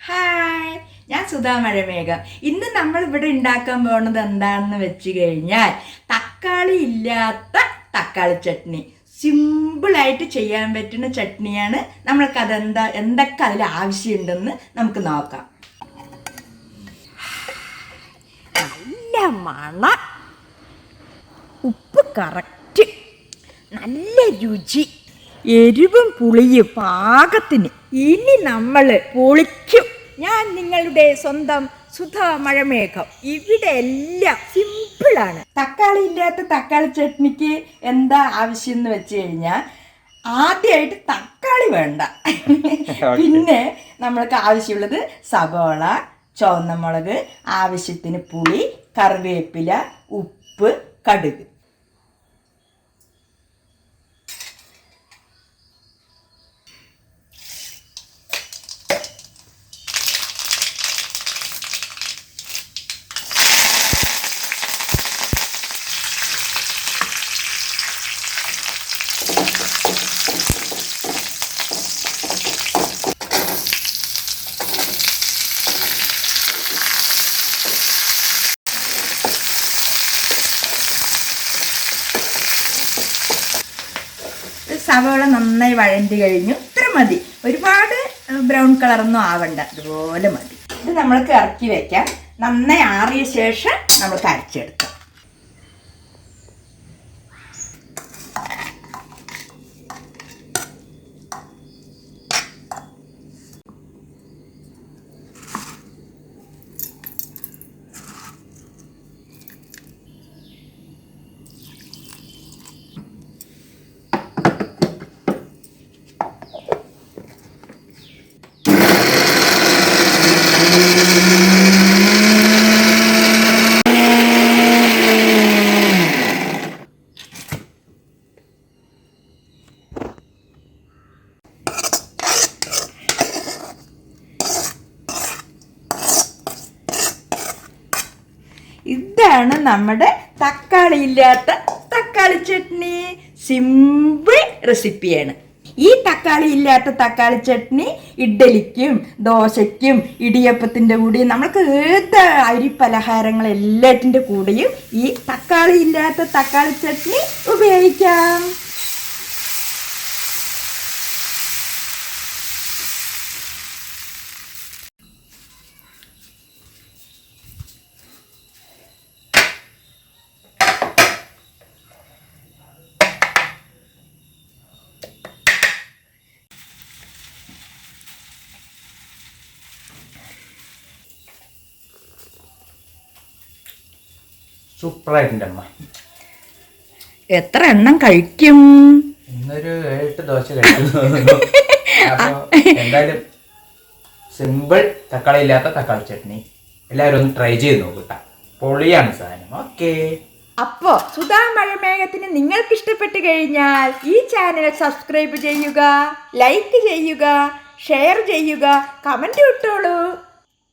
Hi, ഞാൻ സുധാ മഴമേഘം. ഇന്ന് നമ്മൾ ഇവിടെ ഉണ്ടാക്കാൻ പോകുന്നത് എന്താണെന്ന് വെച്ച് കഴിഞ്ഞാൽ തക്കാളി ഇല്ലാത്ത തക്കാളി ചട്നി. സിമ്പിളായിട്ട് ചെയ്യാൻ പറ്റുന്ന ചട്നിയാണ്. നമ്മൾക്ക് എന്തൊക്കെ അതിൽ ആവശ്യമുണ്ടെന്ന് നമുക്ക് നോക്കാം. നല്ല മണ, ഉപ്പ് കറക്റ്റ്, നല്ല രുചി, എരിവും പുളിയും പാകത്തിന്. ഇനി നമ്മൾ പൊളിക്കും. ഞാൻ നിങ്ങളുടെ സ്വന്തം സുധാ മഴമേഘം. ഇവിടെ എല്ലാം സിമ്പിളാണ്. തക്കാളി ഇല്ലാത്ത തക്കാളി ചട്നിക്ക് എന്താ ആവശ്യം എന്ന് വെച്ച് കഴിഞ്ഞാൽ ആദ്യമായിട്ട് തക്കാളി വേണ്ട. പിന്നെ നമ്മൾക്ക് ആവശ്യമുള്ളത് സവോള, ചുവന്ന മുളക്, ആവശ്യത്തിന് പുളി, കറിവേപ്പില, ഉപ്പ്, കടുക്. സവോള നന്നായി വഴണ്ടി കഴിഞ്ഞു. ഇത്ര മതി, ഒരുപാട് ബ്രൗൺ കളറൊന്നും ആവണ്ട, അതുപോലെ മതി. ഇത് നമ്മൾക്ക് ഇറക്കി വെക്കാം. നന്നായി ആറിയ ശേഷം നമ്മൾക്ക് അരച്ചെടുക്കാം. ഇതാണ് നമ്മുടെ തക്കാളി ഇല്ലാത്ത തക്കാളി ചട്നി. സിമ്പിൾ റെസിപ്പിയാണ്. ഈ തക്കാളി ഇല്ലാത്ത തക്കാളി ചട്നി ഇഡ്ഡലിക്കും ദോശയ്ക്കും ഇടിയപ്പത്തിൻ്റെ കൂടെയും നമ്മൾക്ക് ഏത് അരി പലഹാരങ്ങൾ എല്ലാറ്റിൻ്റെ കൂടെയും ഈ തക്കാളി ഇല്ലാത്ത തക്കാളി ചട്നി ഉപയോഗിക്കാം. സൂപ്പറായിട്ടുണ്ട് അമ്മ. എത്ര എണ്ണം കഴിക്കും? ഇന്നൊരു 7-8 ദോശ കഴിക്കുന്നു. അപ്പോൾ എന്തായാലും സിമ്പിൾ തക്കാളി ഇല്ലാത്ത തക്കാളി ചട്നി എല്ലാവരും ഒന്ന് ട്രൈ ചെയ്ത് നോക്കട്ടെ. പൊളിയാണ് സാധനം. ഓക്കെ. അപ്പോൾ സുധാ മഴമേഘത്തിന് നിങ്ങൾക്ക് ഇഷ്ടപ്പെട്ട് കഴിഞ്ഞാൽ ഈ ചാനൽ സബ്സ്ക്രൈബ് ചെയ്യുക, ലൈക്ക് ചെയ്യുക, ഷെയർ ചെയ്യുക, കമൻറ്റ് ഇട്ടോളൂ.